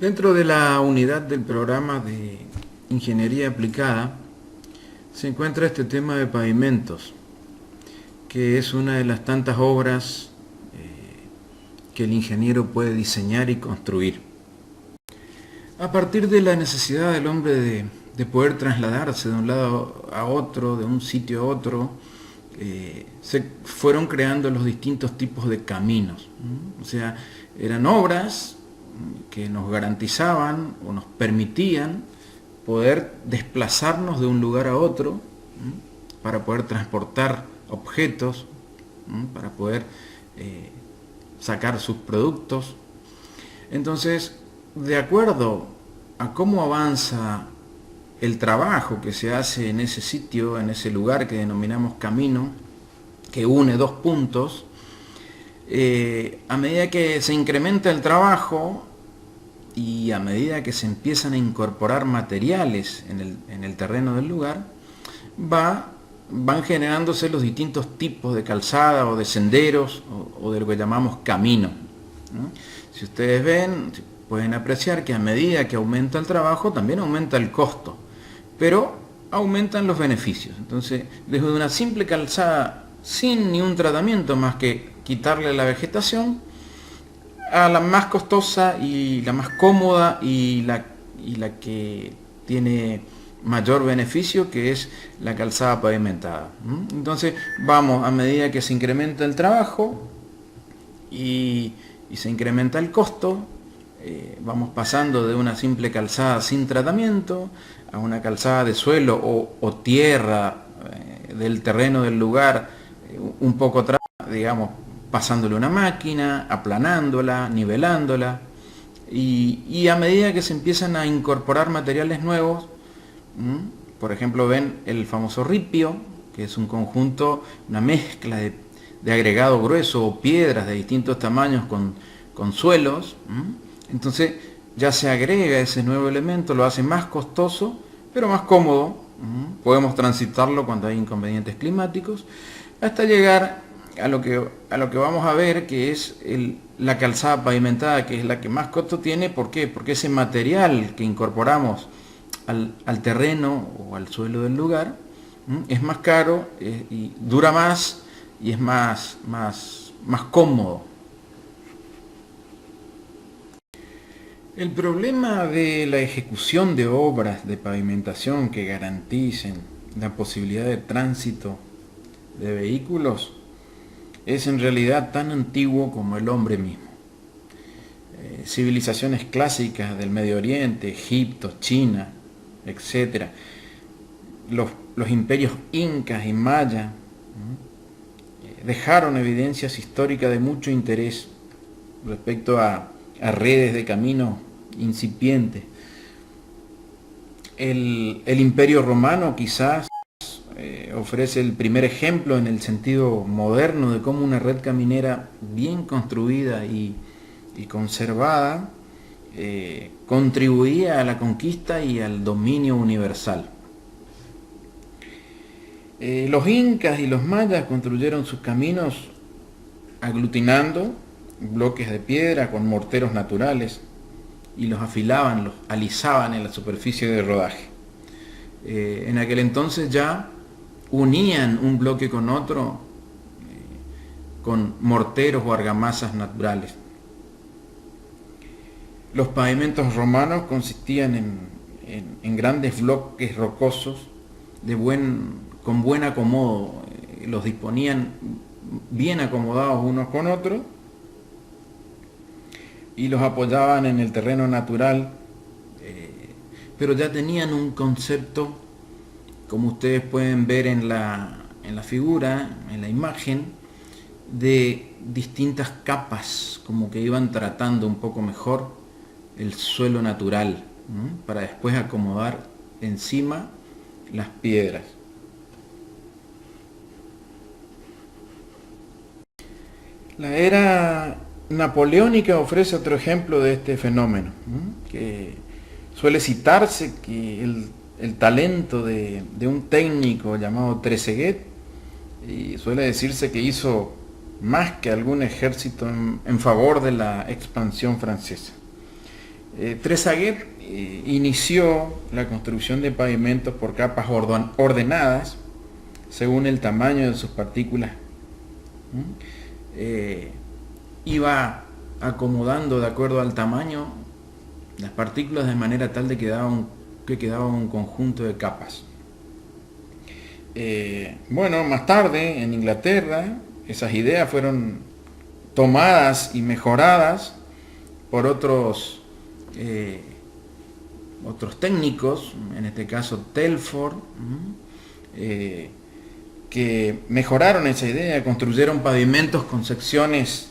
Dentro de la unidad del programa de Ingeniería Aplicada se encuentra este tema de pavimentos, que es una de las tantas obras que el ingeniero puede diseñar y construir. A partir de la necesidad del hombre de poder trasladarse de un lado a otro, de un sitio a otro, se fueron creando los distintos tipos de caminos. O sea, eran obras que nos garantizaban o nos permitían poder desplazarnos de un lugar a otro, para poder transportar objetos, para poder sacar sus productos. Entonces, de acuerdo a cómo avanza el trabajo que se hace en ese sitio, en ese lugar que denominamos camino, que une dos puntos, a medida que se incrementa el trabajo y a medida que se empiezan a incorporar materiales en el terreno del lugar, van generándose los distintos tipos de calzada o de senderos o de lo que llamamos camino, ¿no? Si ustedes ven, pueden apreciar que a medida que aumenta el trabajo también aumenta el costo, pero aumentan los beneficios. Entonces, desde una simple calzada sin ni un tratamiento más que quitarle la vegetación, a la más costosa y la más cómoda y la que tiene mayor beneficio, que es la calzada pavimentada. Entonces vamos, a medida que se incrementa el trabajo y se incrementa el costo, vamos pasando de una simple calzada sin tratamiento a una calzada de suelo o tierra del terreno del lugar, un poco atrás, digamos, pasándole una máquina, aplanándola, nivelándola, y a medida que se empiezan a incorporar materiales nuevos, por ejemplo, ven el famoso ripio, que es un conjunto, una mezcla de agregado grueso o piedras de distintos tamaños con suelos. Entonces ya se agrega ese nuevo elemento, lo hace más costoso, pero más cómodo. Podemos transitarlo cuando hay inconvenientes climáticos, hasta llegar a lo que vamos a ver, que es la calzada pavimentada, que es la que más costo tiene. ¿Por qué? Porque ese material que incorporamos al terreno o al suelo del lugar es más caro, y dura más y es más cómodo. El problema de la ejecución de obras de pavimentación que garanticen la posibilidad de tránsito de vehículos es en realidad tan antiguo como el hombre mismo. Civilizaciones clásicas del Medio Oriente, Egipto, China, etc., los imperios incas y mayas dejaron evidencias históricas de mucho interés respecto a redes de caminos incipientes. El Imperio Romano quizás ofrece el primer ejemplo en el sentido moderno de cómo una red caminera bien construida y conservada contribuía a la conquista y al dominio universal. Los incas y los mayas construyeron sus caminos aglutinando bloques de piedra con morteros naturales y los afilaban, los alisaban en la superficie de rodaje. En aquel entonces ya unían un bloque con otro con morteros o argamasas naturales. Los pavimentos romanos consistían en grandes bloques rocosos con buen acomodo. Los disponían bien acomodados unos con otros y los apoyaban en el terreno natural, pero ya tenían un concepto, como ustedes pueden ver en la figura, en la imagen, de distintas capas, como que iban tratando un poco mejor el suelo natural, para después acomodar encima las piedras. La era napoleónica ofrece otro ejemplo de este fenómeno, que suele citarse que el talento de un técnico llamado Trezeguet, y suele decirse que hizo más que algún ejército en favor de la expansión francesa. Trezeguet inició la construcción de pavimentos por capas ordenadas según el tamaño de sus partículas. Iba acomodando de acuerdo al tamaño las partículas de manera tal de que quedaba un conjunto de capas. Bueno, más tarde en Inglaterra esas ideas fueron tomadas y mejoradas por otros técnicos, en este caso Telford, que mejoraron esa idea, construyeron pavimentos con secciones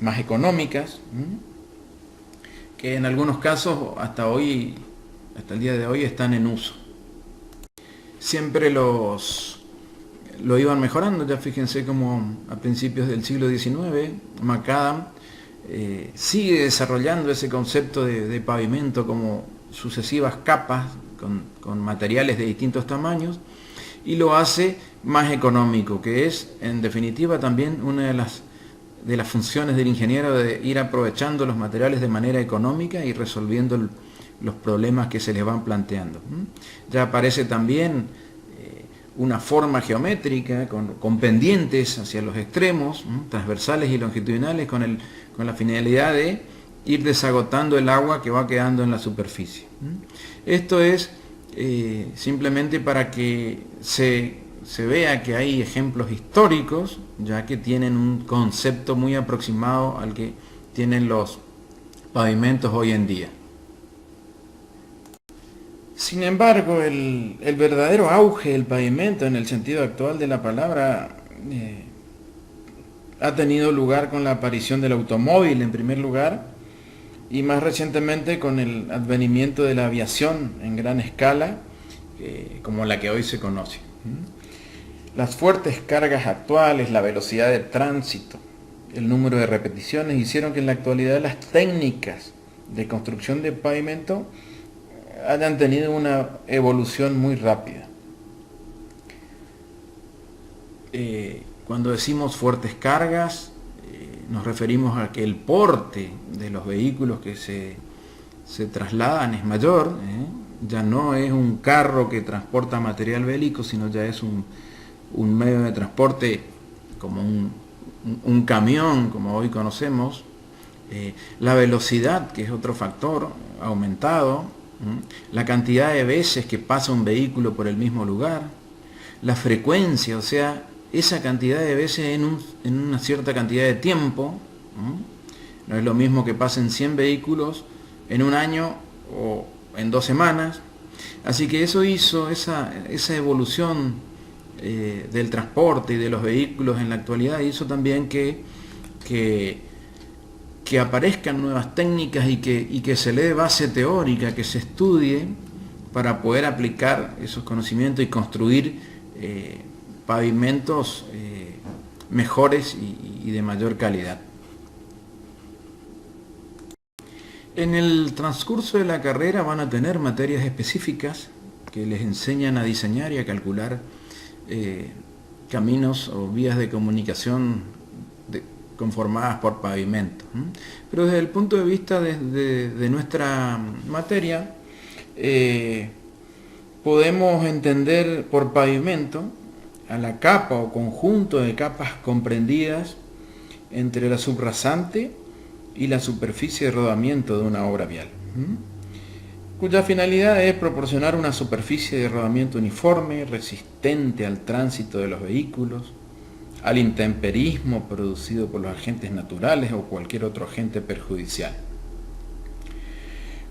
más económicas, que en algunos casos hasta el día de hoy están en uso. Siempre lo iban mejorando. Ya fíjense como a principios del siglo XIX Macadam sigue desarrollando ese concepto de pavimento como sucesivas capas con materiales de distintos tamaños, y lo hace más económico, que es en definitiva también una de las funciones del ingeniero, de ir aprovechando los materiales de manera económica y resolviendo los problemas que se les van planteando. Ya aparece también una forma geométrica con pendientes hacia los extremos, transversales y longitudinales, con la finalidad de ir desagotando el agua que va quedando en la superficie. Esto es simplemente para que se vea que hay ejemplos históricos, ya que tienen un concepto muy aproximado al que tienen los pavimentos hoy en día. Sin embargo, el verdadero auge del pavimento en el sentido actual de la palabra ha tenido lugar con la aparición del automóvil en primer lugar, y más recientemente con el advenimiento de la aviación en gran escala, como la que hoy se conoce. Las fuertes cargas actuales, la velocidad de tránsito, el número de repeticiones hicieron que en la actualidad las técnicas de construcción de pavimento hayan tenido una evolución muy rápida. Cuando decimos fuertes cargas, nos referimos a que el porte de los vehículos que se trasladan es mayor. Ya no es un carro que transporta material bélico, sino ya es un medio de transporte como un camión, como hoy conocemos. La velocidad, que es otro factor, ha aumentado. La cantidad de veces que pasa un vehículo por el mismo lugar, la frecuencia, o sea, esa cantidad de veces en una cierta cantidad de tiempo. No es lo mismo que pasen 100 vehículos en un año o en 2 semanas. Así que eso hizo esa evolución del transporte y de los vehículos en la actualidad, hizo también que aparezcan nuevas técnicas y que se le dé base teórica, que se estudie para poder aplicar esos conocimientos y construir pavimentos mejores y de mayor calidad. En el transcurso de la carrera van a tener materias específicas que les enseñan a diseñar y a calcular caminos o vías de comunicación conformadas por pavimento. Pero desde el punto de vista de nuestra materia, podemos entender por pavimento a la capa o conjunto de capas comprendidas entre la subrasante y la superficie de rodamiento de una obra vial, cuya finalidad es proporcionar una superficie de rodamiento uniforme, resistente al tránsito de los vehículos, al intemperismo producido por los agentes naturales o cualquier otro agente perjudicial.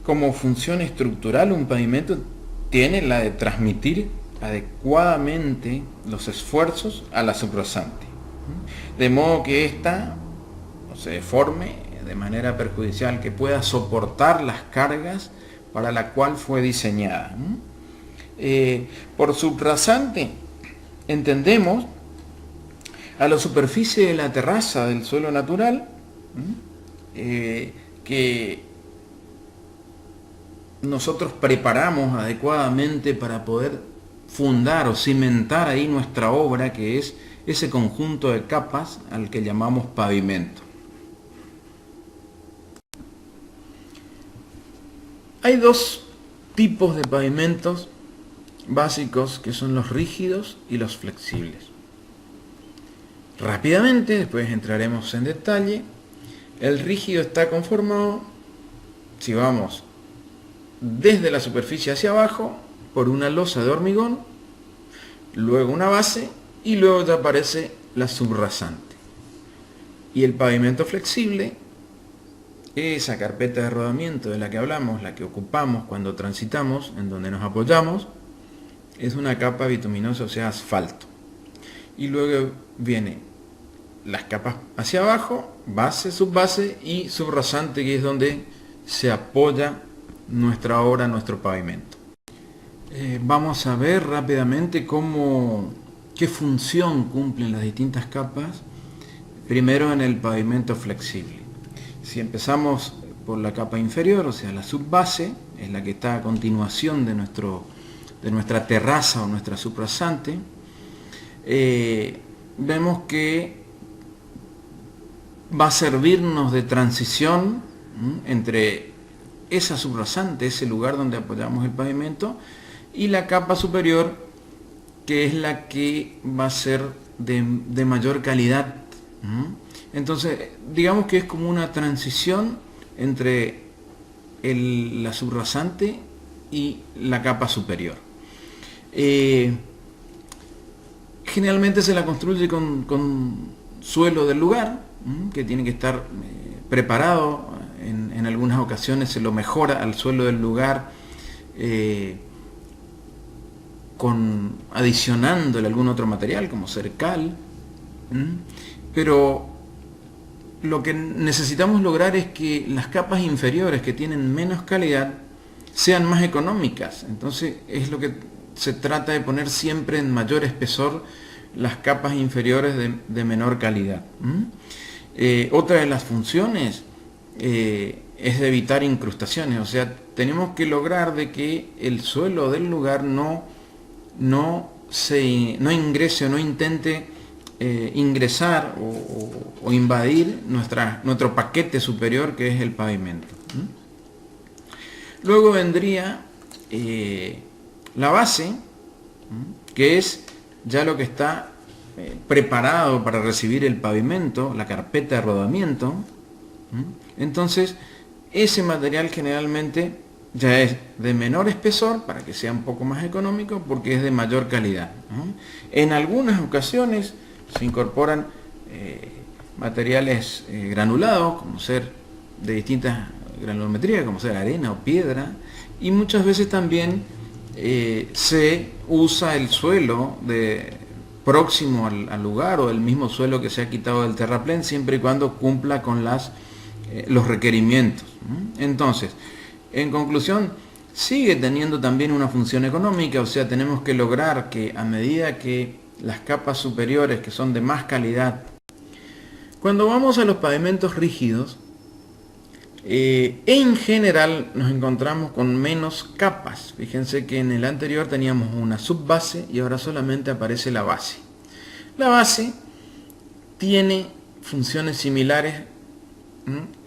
Como función estructural, un pavimento tiene la de transmitir adecuadamente los esfuerzos a la subrasante, de modo que ésta no se deforme de manera perjudicial, que pueda soportar las cargas para la cual fue diseñada. Por subrasante entendemos a la superficie de la terraza del suelo natural, que nosotros preparamos adecuadamente para poder fundar o cimentar ahí nuestra obra, que es ese conjunto de capas al que llamamos pavimento. Hay dos tipos de pavimentos básicos, que son los rígidos y los flexibles. Rápidamente, después entraremos en detalle. El rígido está conformado, si vamos desde la superficie hacia abajo, por una losa de hormigón, luego una base y luego ya aparece la subrasante. Y el pavimento flexible, esa carpeta de rodamiento de la que hablamos, la que ocupamos cuando transitamos, en donde nos apoyamos, es una capa bituminosa, o sea, asfalto. Y luego viene las capas hacia abajo, base, subbase y subrasante, que es donde se apoya nuestra obra, nuestro pavimento. Vamos a ver rápidamente qué función cumplen las distintas capas. Primero en el pavimento flexible. Si empezamos por la capa inferior, o sea la subbase, es la que está a continuación de nuestra terraza o nuestra subrasante, vemos que va a servirnos de transición entre esa subrasante, ese lugar donde apoyamos el pavimento, y la capa superior, que es la que va a ser de mayor calidad. Entonces, digamos que es como una transición entre la subrasante y la capa superior. Generalmente se la construye con suelo del lugar, que tiene que estar preparado. En algunas ocasiones se lo mejora al suelo del lugar, adicionándole algún otro material como cercal. Pero lo que necesitamos lograr es que las capas inferiores, que tienen menos calidad, sean más económicas. Entonces es lo que se trata de poner siempre en mayor espesor las capas inferiores de menor calidad. Otra de las funciones es de evitar incrustaciones, o sea, tenemos que lograr de que el suelo del lugar no ingrese o no intente ingresar o invadir nuestro paquete superior, que es el pavimento. Luego vendría la base, que es ya lo que está preparado para recibir el pavimento, la carpeta de rodamiento. Entonces ese material generalmente ya es de menor espesor, para que sea un poco más económico, porque es de mayor calidad. En algunas ocasiones se incorporan materiales granulados, como ser de distintas granulometrías, como ser arena o piedra, y muchas veces también se usa el suelo próximo al lugar, o el mismo suelo que se ha quitado del terraplén, siempre y cuando cumpla con los requerimientos. Entonces, en conclusión, sigue teniendo también una función económica, o sea, tenemos que lograr que a medida que las capas superiores, que son de más calidad, cuando vamos a los pavimentos rígidos, en general nos encontramos con menos capas. Fíjense que en el anterior teníamos una subbase y ahora solamente aparece la base. La base tiene funciones similares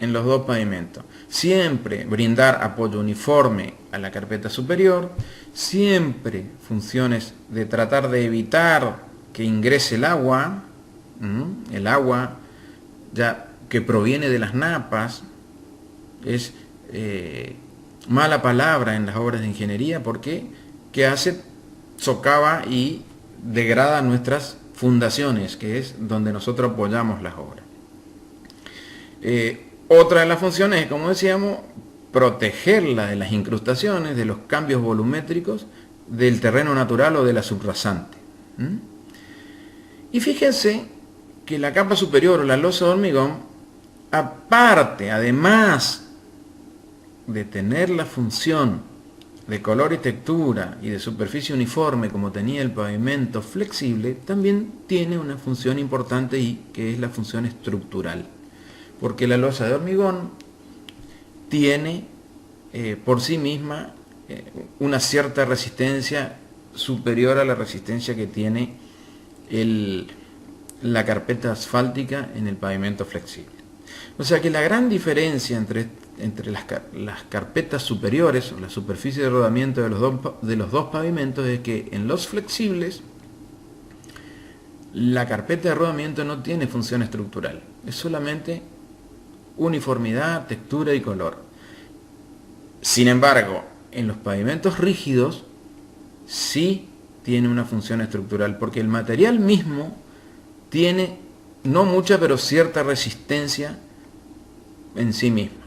en los dos pavimentos. Siempre brindar apoyo uniforme a la carpeta superior, siempre funciones de tratar de evitar que ingrese el agua ya que proviene de las napas. Es mala palabra en las obras de ingeniería, porque socava y degrada nuestras fundaciones, que es donde nosotros apoyamos las obras. Otra de las funciones es, como decíamos, protegerla de las incrustaciones, de los cambios volumétricos del terreno natural o de la subrasante. Y fíjense que la capa superior, o la losa de hormigón, aparte, además de tener la función de color y textura y de superficie uniforme como tenía el pavimento flexible, también tiene una función importante, y que es la función estructural, porque la losa de hormigón tiene por sí misma una cierta resistencia superior a la resistencia que tiene la carpeta asfáltica en el pavimento flexible. O sea que la gran diferencia entre entre las carpetas superiores o la superficie de rodamiento de los dos pavimentos es que en los flexibles la carpeta de rodamiento no tiene función estructural, es solamente uniformidad, textura y color. Sin embargo, en los pavimentos rígidos sí tiene una función estructural, porque el material mismo tiene no mucha pero cierta resistencia en sí mismo.